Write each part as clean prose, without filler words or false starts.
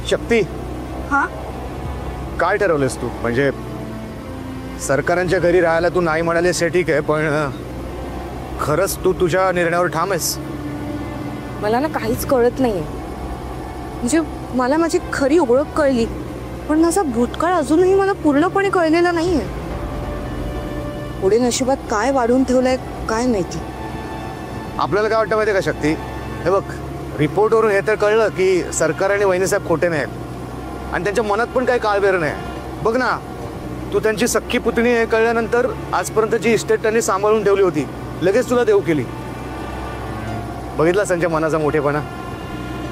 शक्ती, हा काय ठरवलेस तू? म्हणजे सरकारांच्या घरी राहायला तू नाही म्हणालीस हे ठीक आहे, पण खरंच तू तुझ्या निर्णयावर ठाम आहेस? मला ना काहीच कळत नाहीये. म्हणजे मला माझी खरी ओळख कळली, पण माझा भूतकाळ अजूनही मला पूर्णपणे कळलेला नाहीये. पुढे नशिबात काय वाढून ठेवलंय काय माहिती. आपल्याला काय वाटतं माहिती का शक्ती? हे बघ, रिपोर्टवरून हे तर कळलं की सरकार आणि वहिनीसाहेब खोटे नाहीत आणि त्यांच्या मनात पण काही काळबेर नाही. बघ ना, तू त्यांची सख्खी पुतणी हे कळल्यानंतर आजपर्यंत जी इस्टेट त्यांनी सांभाळून ठेवली होती लगेच तुला देऊ केली. बघितला त्यांच्या मनाचा मोठेपणा.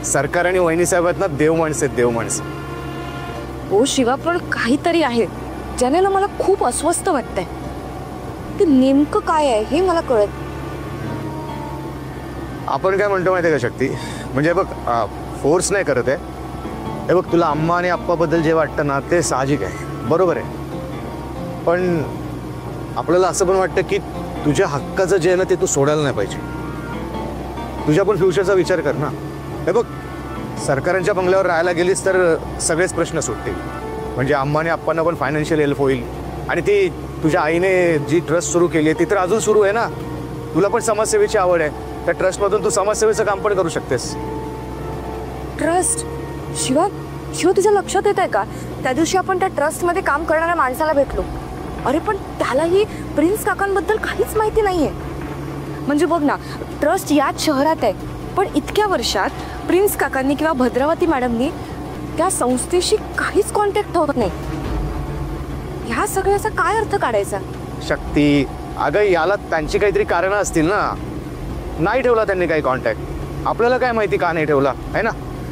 सरकार आणि वहिनीसाहेब आहेत ना, देव माणसं आहेत, देव माणसं. हो शिवा, पण काहीतरी आहे ज्याने ना मला खूप अस्वस्थ वाटतंय. ते नेमकं काय आहे हे मला कळत. आपण काय म्हणतो माहिती आहे का शक्ती? म्हणजे बघ, फोर्स नाही करत आहे. हे बघ, तुला अम्मा आणि आप्पाबद्दल जे वाटतं ना ते साहजिक आहे, बरोबर आहे. पण आपल्याला असं पण वाटतं की तुझ्या हक्काचं जे आहे ना ते तू सोडायला नाही पाहिजे. तुझ्या पण फ्युचरचा विचार कर ना. हे बघ, सरकारांच्या बंगल्यावर राहायला गेलीस तर सगळेच प्रश्न सुटतील. म्हणजे अम्मा आणि आप्पांना पण फायनान्शियल हेल्प होईल. आणि ती तुझ्या आईने जी ट्रस्ट सुरू केली आहे ती तर अजून सुरू आहे ना. तुला पण समाजसेवेची आवड आहे, त्या ट्रस्टमधून तू समाजसेवेचं काम पण करू शकतेस. ट्रस्ट? शिवा शिवा, तुझ्या लक्षात येत आहे का त्या दिवशी आपण त्या ट्रस्टमध्ये काम करणाऱ्या माणसाला भेटलो? अरे पण त्यालाही प्रिन्स काकांबद्दल काहीच माहिती नाहीये. म्हणजे बघ ना, ट्रस्ट याच शहरात आहे, पण इतक्या वर्षात प्रिन्स काकांनी किंवा भद्रावती मॅडमनी त्या संस्थेशी काहीच कॉन्टॅक्ट होत नाही. ह्या सगळ्याचा काय अर्थ काढायचा? शक्ती, अगं याला त्यांची काहीतरी कारणं असतील ना. नाही ठेवला त्यांनी काही कॉन्टॅक्ट, आपल्याला काय माहिती का नाही ठेवला, आहे ना.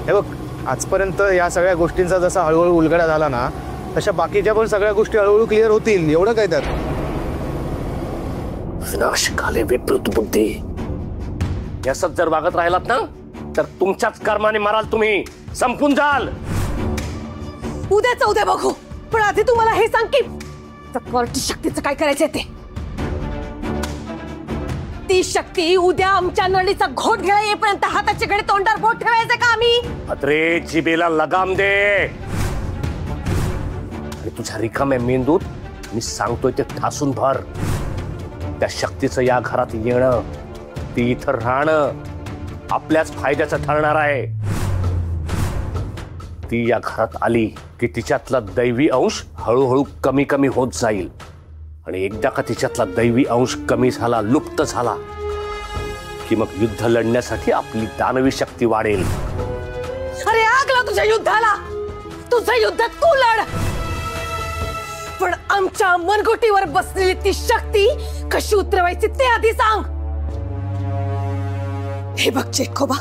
हे बघ, आजपर्यंत या सगळ्या गोष्टींचा जसा हळूहळू उलगडा झाला ना तशा बाकीच्या पण सगळ्या गोष्टी हळूहळू क्लिअर होतील. एवढं काय त्यात. विनाशकाले विपरीत बुद्धी. यासच जर वागत राहिलात ना तर तुमच्याच कर्माने मराल तुम्ही, संपून जाल. उद्या बघू, पण आधी तुम्हाला हे सांग की कोर्ट शक्तीचं काय करायचंय ते. ती शक्ती उद्या आमच्या नळीचा घोट घ्यायला येईपर्यंत हाताची घडी तोंडावर बोट ठेवायचं का आम्ही? अरे जिबेला लगाम दे. आणि तुझ्या रिकाम्या मेंदूत मी सांगतोय ते ठासून भर. त्या शक्तीचं या घरात येणं, ती इथं राहणं आपल्याच फायद्याचं ठरणार आहे. ती या घरात आली की तिच्यातला दैवी अंश हळूहळू कमी कमी होत जाईल. आणि एकदा का तिच्यातला दैवी अंश कमी झाला, लुप्त झाला की मग युद्ध लढण्यासाठी आपली दानवी शक्ती वाढेल. अरे आगला तुझ्या युद्धाला, तुझं युद्ध तू लढ, पण आमच्या मनगुटीवर बसलेली ती शक्ती कशी उतरवायची ते आधी सांग. हे बघ चेकोबा,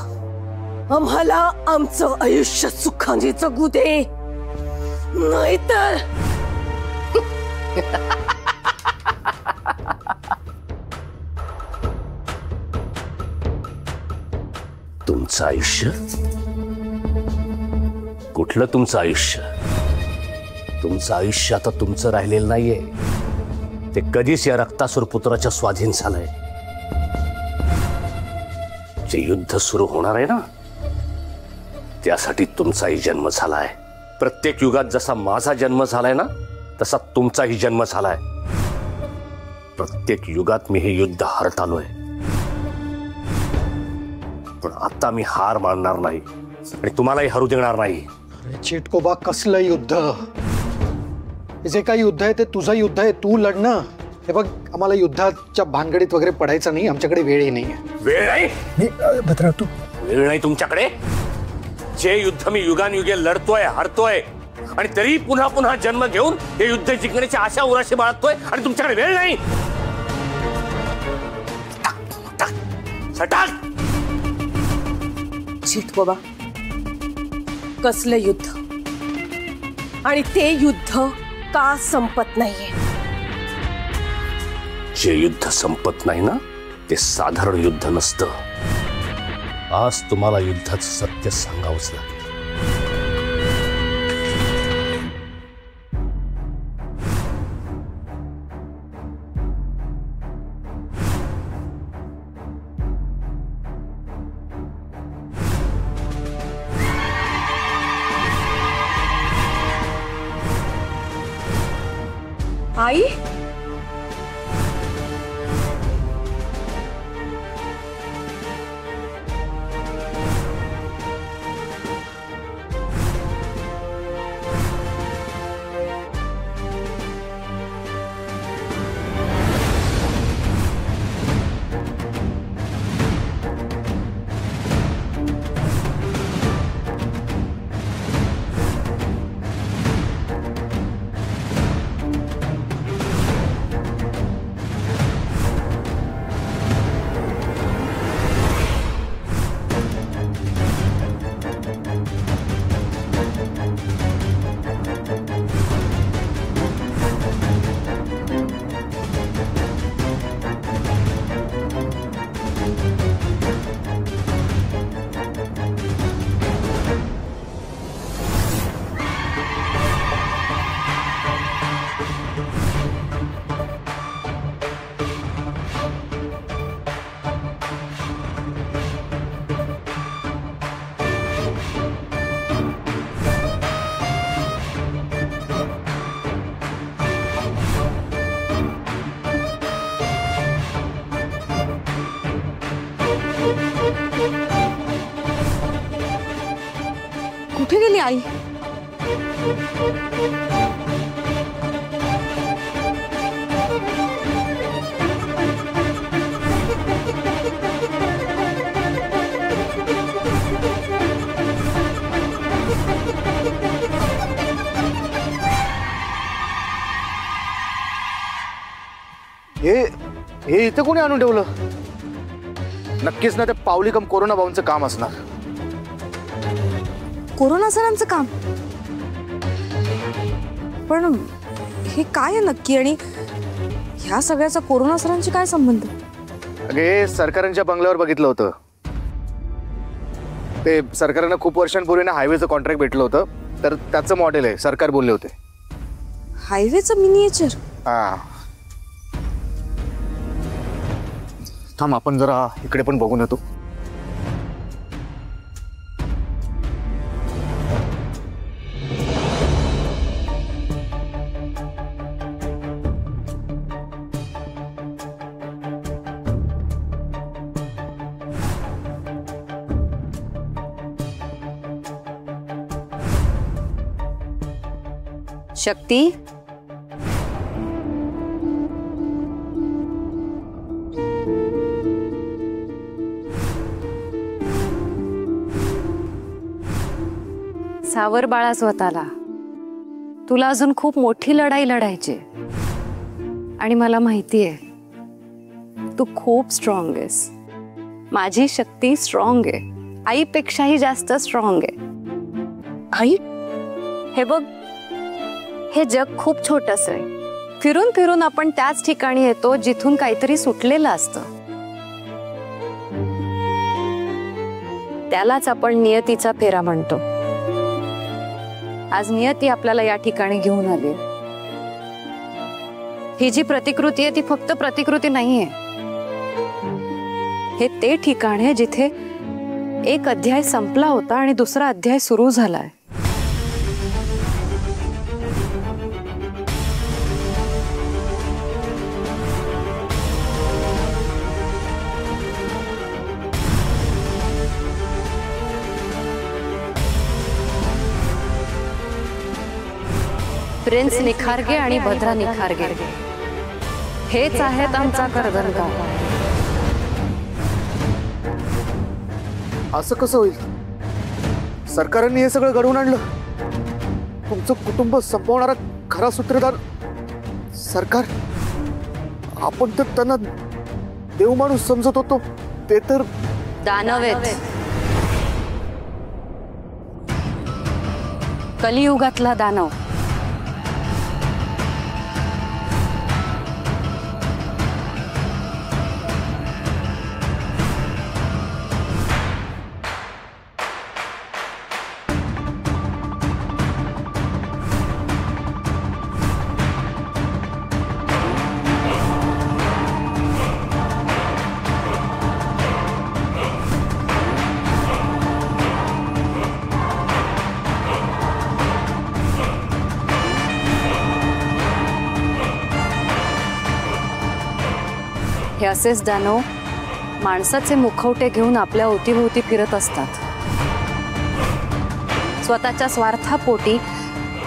आम्हाला आमचं आयुष्य सुखाने जगू दे, नाहीतर तुमचं आयुष्य? कुठलं तुमचं आयुष्य? तुमचं आयुष्य आता तुमचं राहिलेलं नाहीये. ते कधीच या रक्तासूर पुत्राच्या स्वाधीन झालंय. जे युद्ध सुरू होणार आहे ना त्यासाठी तुमचाही जन्म झालाय. प्रत्येक युगात जसा माझा जन्म झालाय ना तसा तुमचाही जन्म झालाय. प्रत्येक युगात मी हे युद्ध हरत आलोय, पण आता मी हार मानणार नाही आणि तुम्हालाही हरू देणार नाही. चिटकोबा, कसलं युद्ध? जे काही युद्ध आहे ते तुझं युद्ध आहे, तू लढणं. हे बघ, आम्हाला युद्धाच्या भानगडीत वगैरे पडायचं नाही, आमच्याकडे वेळही नाहीये. वेळ नाही? भद्रा, तू वेळ नाही तुमच्याकडे? जे युद्ध मी युगानुयुगे लढतोय, हरतोय आणि तरी पुन्हा पुन्हा जन्म घेऊन हे युद्ध जिंकण्याची आशा उराशी बाळगतोय आणि तुमच्याकडे वेळ नाही? सटाक! चिटकोबा, कसलं युद्ध आणि ते युद्ध का संपत नाहीये? जे युद्ध संपत नाही ना ते साधारण युद्ध नसतं. आज तुम्हाला युद्धाचं सत्य सांगावंच लागेल. आई कुठे गेली आई? हे इथं कोणी आणून ठेवलं? नक्कीच ना ते पावलीकम कोरोना भाऊंचं काम असणार. कोरोना सरांचं काम? पण हे काय आहे नक्की आणि ह्या सगळ्याचा कोरोना सरांशी काय संबंध? अगे सरकारांच्या बंगल्यावर बघितलं होतं. ते सरकारनं खूप वर्षांपूर्वी ना हायवेचं कॉन्ट्रॅक्ट भेटलं होतं, तर त्याचं मॉडेल आहे. सरकार बोलले होते. हायवेचं मिनिएचर? हा थांब, आपण जरा इकडे पण बघून येतो. शक्ती, सावर बाळा स्वतःला. तुला अजून खूप मोठी लढाई लढायची आणि मला माहिती आहे तू खूप स्ट्रॉंग आहेस. माझी शक्ती स्ट्रॉंग आहे, आईपेक्षाही जास्त स्ट्रॉंग आहे. आई हे बघ, हे जग खूप छोटस आहे. फिरून फिरून आपण त्याच ठिकाणी येतो जिथून काहीतरी सुटलेलं असतं. त्यालाच आपण नियतीचा फेरा म्हणतो. आज नियती आपल्याला या ठिकाणी घेऊन आली. ही जी प्रतिकृती आहे ती फक्त प्रतिकृती नाहीये. हे ते ठिकाण आहे जिथे एक अध्याय संपला होता आणि दुसरा अध्याय सुरू झालाय. प्रिन्स निखारगे आणि भद्रा निखारगे हेच आहेत आमचा कर्दनगाव. असं कसं होईल? सरकारने हे सगळं घडवून आणलं. तुमचं कुटुंब संपवणारा खरा सूत्रधार सरकार. आपण तर त्यांना देव माणूस समजत होतो, ते तर दानव आहेत. कलियुगातला दानव. असेच दानव माणसाचे मुखवटे घेऊन आपल्या अवतीभोवती फिरत असतात. स्वतःच्या स्वार्थापोटी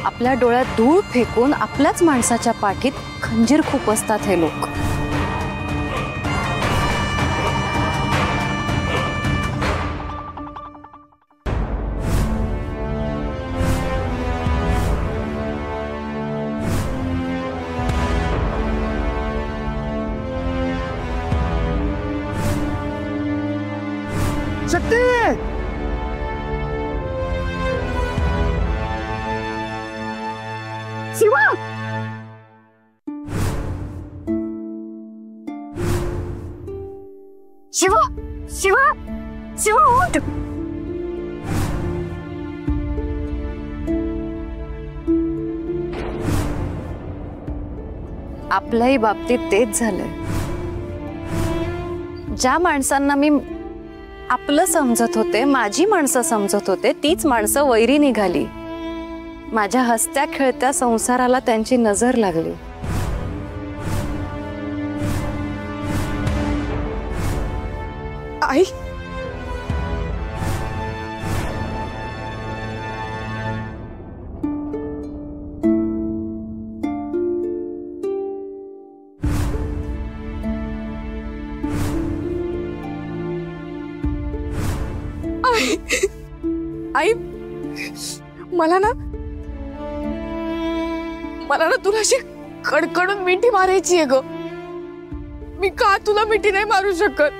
आपल्या डोळ्यात धूळ फेकून आपल्याच माणसाच्या पाठीत खंजीर खुपसतात हे लोक. शक्ती, शिवा, शिवा, शिवा, शिवा उठ. आपल्याही बाबतीत तेच झालंय. ज्या माणसांना मी आपलं समजत होते, माझी माणसं समजत होते, तीच माणसं वैरी निघाली. माझ्या हसत्या खेळत्या संसाराला त्यांची नजर लागली. आई, आई, मला ना तुला अशी कडकडून मिठी मारायची आहे ग. मी का तुला मिठी नाही मारू शकत?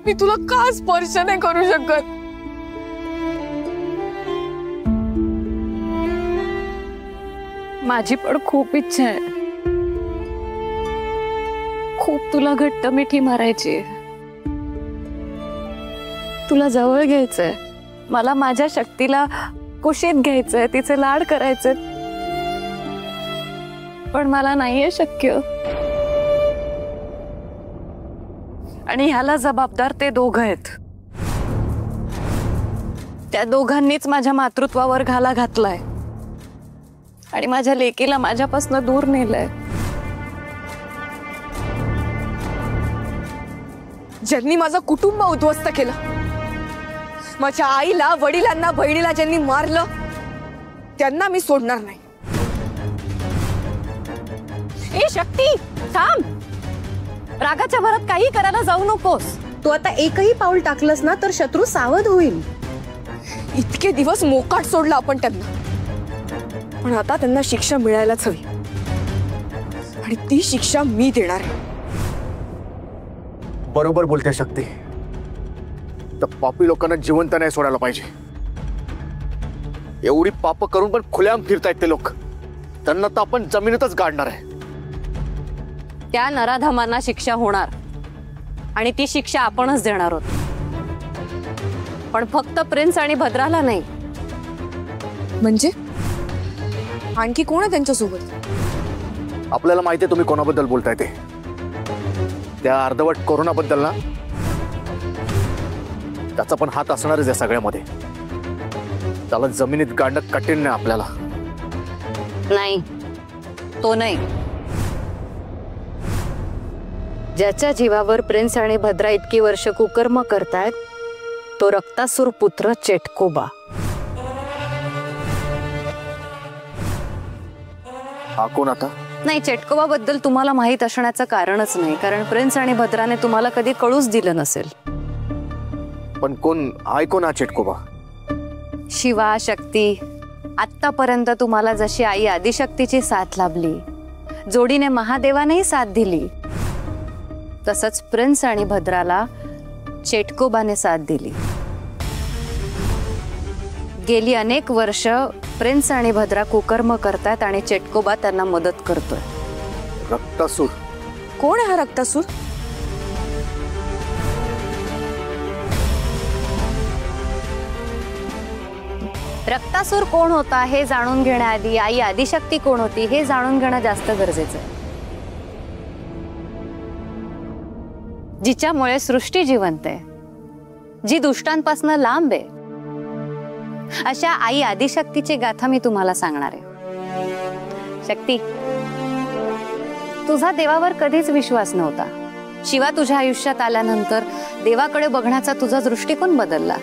मी तुला का स्पर्श नाही करू शकत? माझी पण खूप इच्छा आहे, खूप तुला घट्ट मिठी मारायची, तुला जवळ घ्यायचंय, मला माझ्या शक्तीला कुशीत घ्यायचंय, तिचे लाड करायचे, पण मला नाहीये शक्य. आणि ह्याला जबाबदार ते दोघं आहेत. त्या दोघांनीच माझ्या मातृत्वावर घाला घातलाय आणि माझ्या लेकीला माझ्यापासून दूर नेलंय. ज्यांनी माझं कुटुंब उद्ध्वस्त केलं, माझ्या आईला, वडिलांना, बहिणीला ज्यांनी मारलं, त्यांना मी सोडणार नाही. ए शक्ती, थांब. रागाच्या भरात काही करायला जाऊ नकोस. तू आता एकही पाऊल टाकलंस ना तर शत्रू सावध होईल. इतके दिवस मोकाट सोडला आपण त्यांना, पण आता त्यांना शिक्षा मिळायलाच हवी आणि ती शिक्षा मी देणार आहे. बरोबर बोलते शक्ती. तर पापी लोकांना जिवंत नाही सोडायला पाहिजे. एवढी पाप करून पण खुल्याम फिरतायत ते लोक. त्यांना तर आपण जमिनीतच गाडणार आहे. त्या नराधमांना शिक्षा होणार आणि ती शिक्षा आपणच देणार आहोत. पण फक्त प्रिन्स आणि भद्राला नाही. म्हणजे आणखी कोण आहे त्यांच्यासोबत? आपल्याला माहिती आहे तुम्ही कोणाबद्दल बोलताय ते. त्या अर्धवट कोरोनाबद्दल ना. त्याचा पण हात असणारच या सगळ्यामध्ये. त्याला जमिनीत गाडणं कठीण नाही आपल्याला. नाही, तो नाही. ज्याच्या जीवावर प्रिन्स आणि भद्रा इतकी वर्ष कुकर्म करतायत तो रक्तासूर पुत्र चेटकोबा. हा कोण आता? नाही, चेटकोबा बद्दल तुम्हाला माहित असण्याचं कारणच नाही, कारण प्रिन्स आणि भद्राने तुम्हाला कधी कळूच दिलं नसेल. पण कोण हाय? कोण हा चेटकोबा? शिवा, शक्ती, आत्तापर्यंत तुम्हाला जशी आई आदिशक्तीची साथ लाभली, जोडीने महादेवानेही साथ दिली, तसंच प्रिन्स आणि भद्राला चेटकोबाने साथ दिली. गेली अनेक वर्ष प्रिन्स आणि भद्रा कुकर्म करतात आणि चेटकोबा त्यांना मदत करतोय. रक्तासूर कोण आहे हा रक्तासूर? रक्तासूर कोण होता हे जाणून घेण्याआधी आई आदिशक्ती कोण होती हे जाणून घेणं जास्त गरजेचं आहे. जिच्यामुळे सृष्टी जिवंत आहे, जी दुष्टांपासून लांब आहे, अशा आई आदिशक्तीची गाथा मी तुम्हाला सांगणार आहे. शक्ती, तुझा देवावर कधीच विश्वास नव्हता. शिवा तुझ्या आयुष्यात आल्यानंतर देवाकडे बघण्याचा तुझा दृष्टिकोन बदलला.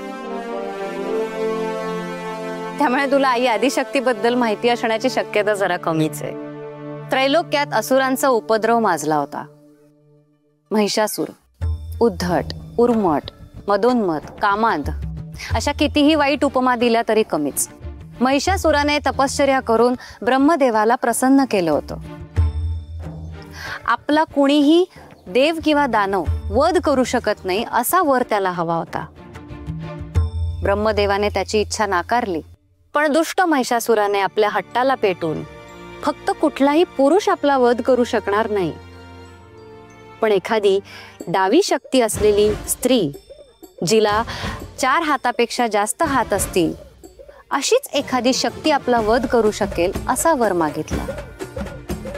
त्यामुळे तुला आई आदिशक्तीबद्दल माहिती असण्याची शक्यता जरा कमीच आहे. त्रैलोक्यात असुरांचा उपद्रव माजला होता. महिषासूर, उद्धट, उर्मट, मदोन्मत, कामांध अशा कितीही वाईट उपमा दिल्या तरी कमीच. महिषासुराने तपश्चर्या करून ब्रह्मदेवाला प्रसन्न केलं होतं. आपला कुणीही देव किंवा दानव वध करू शकत नाही असा वर त्याला हवा होता. ब्रह्मदेवाने त्याची इच्छा नाकारली, पण दुष्ट महिषासुराने आपल्या हट्टाला पेटून फक्त कुठलाही पुरुष आपला वध करू शकणार नाही, पण एखादी डावी शक्ती असलेली स्त्री, जिला 4 हातापेक्षा जास्त हात असतील, अशीच एखादी शक्ती आपला वध करू शकेल असा वर मागितला.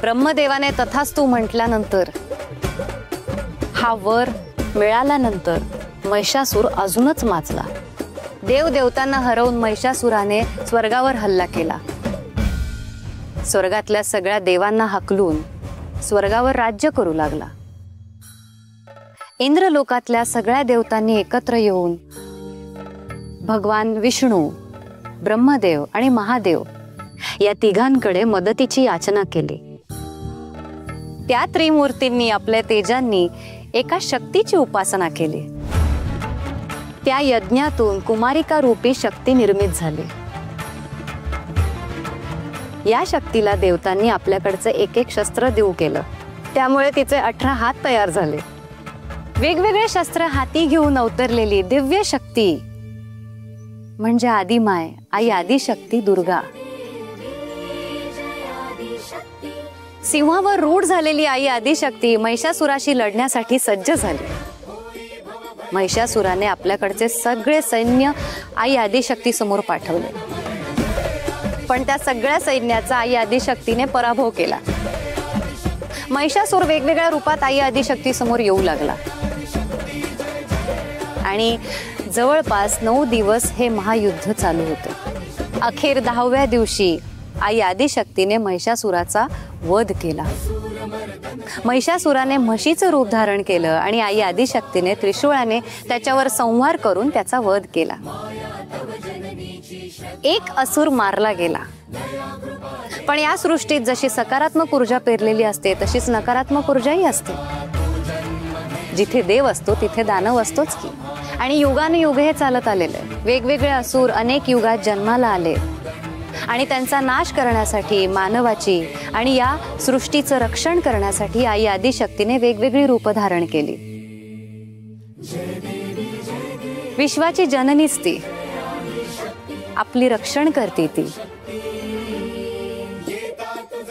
ब्रह्मदेवाने तथास्तु म्हटल्यानंतर, हा वर मिळाल्यानंतर महिषासूर अजूनच माजला. देवदेवतांना हरवून महिषासुराने स्वर्गावर हल्ला केला. स्वर्गातल्या सगळ्या देवांना हाकलून स्वर्गावर राज्य करू लागला. इंद्रलोकातल्या सगळ्या देवतांनी एकत्र येऊन भगवान विष्णू, ब्रह्मदेव आणि महादेव या तिघांकडे मदतीची याचना केली. त्या त्रिमूर्तींनी आपल्या तेजांनी एका शक्तीची उपासना केली. त्या यज्ञातून कुमारिका रूपी शक्ती निर्मित झाली. या शक्तीला देवतांनी आपल्याकडचे एक शस्त्र देऊ केलं. त्यामुळे तिचे 18 हात तयार झाले. वेगवेगळे शस्त्र हाती घेऊन अवतरलेली दिव्य शक्ती म्हणजे आदिमाय, आई आदिशक्ती दुर्गा. सिंहावर रूढ झालेली आई आदिशक्ती महिषासुराशी लढण्यासाठी सज्ज झाली. महिषासुराने आपल्याकडचे सगळे सैन्य आई आदिशक्ती समोर पाठवले, पण त्या सगळ्या सैन्याचा आई आदिशक्तीने पराभव केला. महिषासूर वेगवेगळ्या रूपात आई आदिशक्ती समोर येऊ लागला आणि जवळपास 9 दिवस हे महायुद्ध चालू होते. अखेर 10व्या दिवशी आई आदिशक्तीने महिषासुराचा वध केला. महिषासुराने म्हशीचं रूप धारण केलं आणि आई आदिशक्तीने त्रिशूळाने त्याच्यावर संहार करून त्याचा वध केला. एक असुर मारला गेला. पण या सृष्टीत जशी सकारात्मक ऊर्जा पेरलेली असते तशीच नकारात्मक ऊर्जाही असते. जिथे देव असतो तिथे दानव असतोच की. आणि युगानुयुग हे चालत आलेलं आहे. वेगवेगळे असुर अनेक युगात जन्माला आले आणि त्यांचा नाश करण्यासाठी, मानवाची आणि या सृष्टीचं रक्षण करण्यासाठी आई आदिशक्तीने वेगवेगळी रूप धारण केली. विश्वाची जननीच ती, आपली रक्षण करते ती.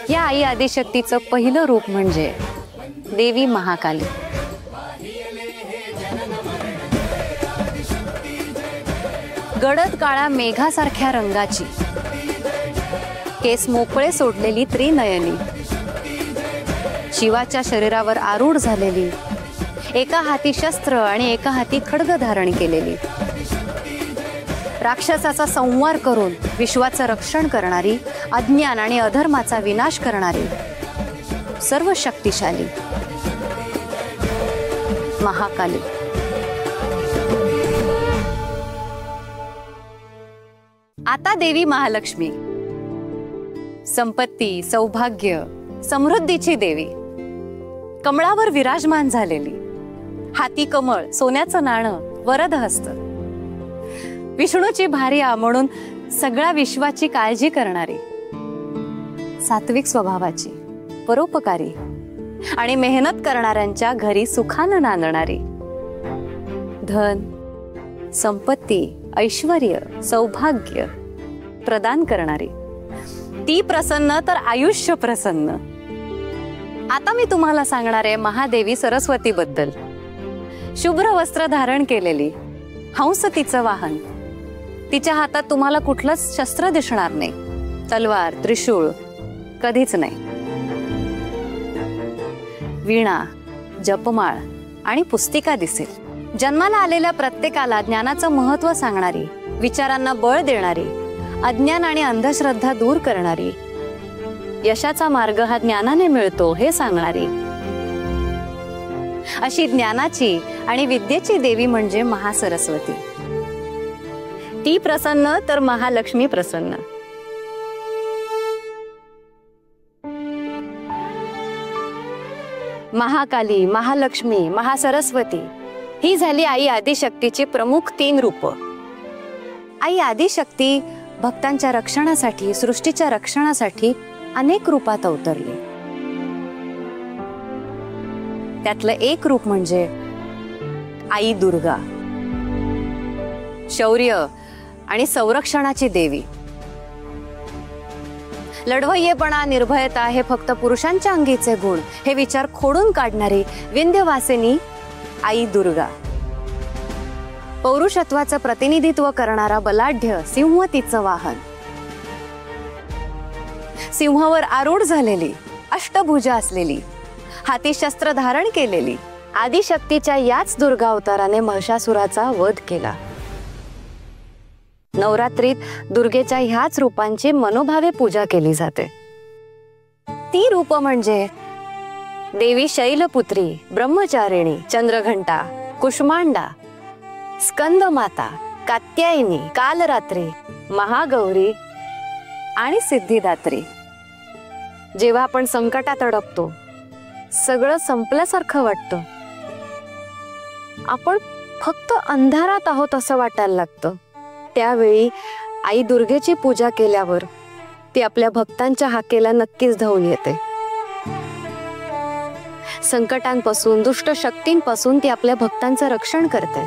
या आई आदिशक्तीचं पहिलं रूप म्हणजे देवी महाकाली. गडद काळा मेघासारख्या रंगाची, केस मोकळे सोडलेली त्रिनयनी, शिवाच्या शरीरावर आरूढ झालेली, एका हाती शस्त्र आणि एका हाती खड्ग धारण केलेली, राक्षसाचा संहार करून विश्वाचं रक्षण करणारी, अज्ञान आणि अधर्माचा विनाश करणारी, सर्व शक्तिशाली महाकाली. आता देवी महालक्ष्मी, संपत्ती, सौभाग्य, समृद्धीची देवी, कमळावर विराजमान झालेली, हाती कमळ, सोन्याचं नाणं, वरद हस्त, विष्णूची भार्या म्हणून सगळ्या विश्वाची काळजी करणारी, सात्विक स्वभावाची, परोपकारी आणि मेहनत करणाऱ्यांच्या घरी सुखानं नांदणारी, धन, संपत्ती, ऐश्वर्य, सौभाग्य प्रदान करणारी, ती प्रसन्न तर आयुष्य प्रसन्न. आता मी तुम्हाला सांगणार आहे महादेवी सरस्वती बद्दल. शुभ्र वस्त्र धारण केलेली, हंस तिचं वाहन. तिच्या हातात तुम्हाला कुठलंच शस्त्र दिसणार नाही, तलवार, त्रिशूळ कधीच नाही. वीणा, जपमाळ आणि पुस्तिका दिसेल. जन्माला आलेल्या प्रत्येकाला ज्ञानाचं महत्त्व सांगणारी, विचारांना बळ देणारी, अज्ञान आणि अंधश्रद्धा दूर करणारी, यशाचा मार्ग हा ज्ञानाने मिळतो हे सांगणारी अशी ज्ञानाची आणि विद्येची देवी म्हणजे महासरस्वती. ती प्रसन्न तर महालक्ष्मी प्रसन्न. महाकाली, महालक्ष्मी, महासरस्वती ही झाली आई आदिशक्तीची प्रमुख 3 रूप. आई आदिशक्ती भक्तांच्या रक्षणासाठी, सृष्टीच्या रक्षणासाठी अनेक रूपात अवतरली. त्यातलं एक रूप म्हणजे आई दुर्गा, शौर्य आणि संरक्षणाची देवी. लढवय्येपणा, निर्भयता हे फक्त पुरुषांच्या अंगीचे गुण हे विचार खोडून काढणारी विंध्यवासिनी आई दुर्गा. पौरुषत्वाचं प्रतिनिधित्व करणारा बलाढ्य सिंह तिचं वाहन. सिंहावर आरूढ झालेली, अष्टभुजा असलेली, हाती शस्त्र धारण केलेली आदिशक्तीच्या याच दुर्गा अवताराने महिषासुराचा वध केला. नवरात्रीत दुर्गेच्या ह्याच रूपांची मनोभावे पूजा केली जाते. ती रूप म्हणजे देवी शैलपुत्री, ब्रह्मचारिणी, चंद्रघंटा, कुष्मांडा, स्कंदमाता, कात्यायनी, कालरात्री, महागौरी आणि सिद्धिदात्री. जेव्हा आपण संकटात अडकतो, सगळं संपल्यासारखं वाटतं, आपण फक्त अंधारात आहोत असं वाटायला लागतं, त्यावेळी आई दुर्गेची पूजा केल्यावर ती आपल्या भक्तांच्या हाकेला नक्कीच धावून येते. संकटांपासून, दुष्ट शक्तींपासून ती आपल्या भक्तांचं रक्षण करते.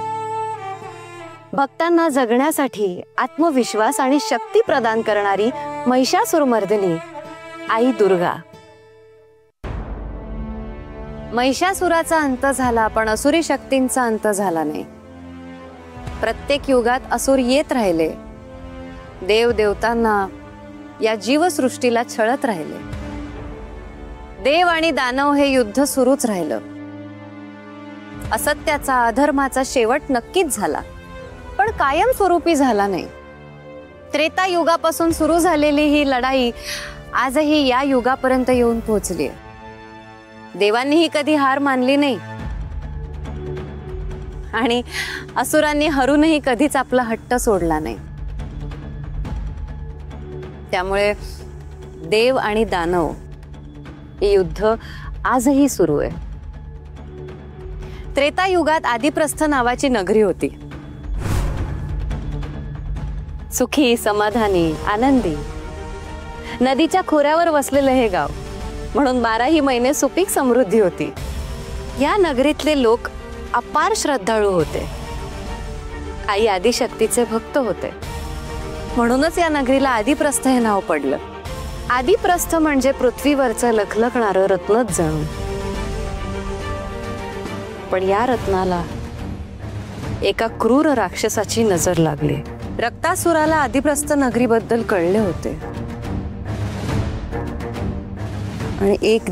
भक्तांना जगण्यासाठी आत्मविश्वास आणि शक्ती प्रदान करणारी महिषासुरमर्दिनी आई दुर्गा. महिषासुराचा अंत झाला, पण असुरी शक्तींचा अंत झाला नाही. प्रत्येक युगात असुर येत राहिले, देव देवतांना, या जीवसृष्टीला छळत राहिले. देव आणि दानव हे युद्ध सुरूच राहिलं. असत्याचा, अधर्माचा शेवट नक्कीच झाला, पण कायमस्वरूपी झाला नाही. त्रेता युगापासून सुरू झालेली ही लढाई आजही या युगापर्यंत येऊन पोहोचली. देवांनीही कधी हार मानली नाही आणि असुरांनी हरूनही कधीच आपला हट्ट सोडला नाही. त्यामुळे देव आणि दानव हे युद्ध आजही सुरू आहे. त्रेता युगात आदिप्रस्थ नावाची नगरी होती. सुखी, समाधानी, आनंदी, नदीच्या खोऱ्यावर वसलेलं हे गाव, म्हणून 12ही महिने सुपीक समृद्धी होती. या नगरीतले लोक अपार श्रद्धाळू होते. आई आदिशक्तीचे भक्त होते. म्हणूनच या नगरीला आदिप्रस्थ हे नाव पडलं. आदिप्रस्थ म्हणजे पृथ्वीवरचं लखलखणारं रत्नच जणू. पण या रत्नाला एका क्रूर राक्षसाची नजर लागली. रक्तासुराला आदिप्रस्थ नगरीबद्दल कळले होते आणि एक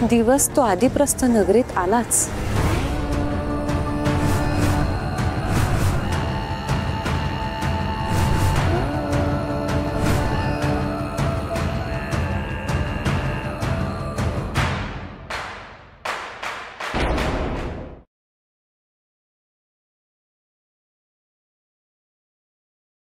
दिवस तो आदिप्रस्थ नगरीत आलाच.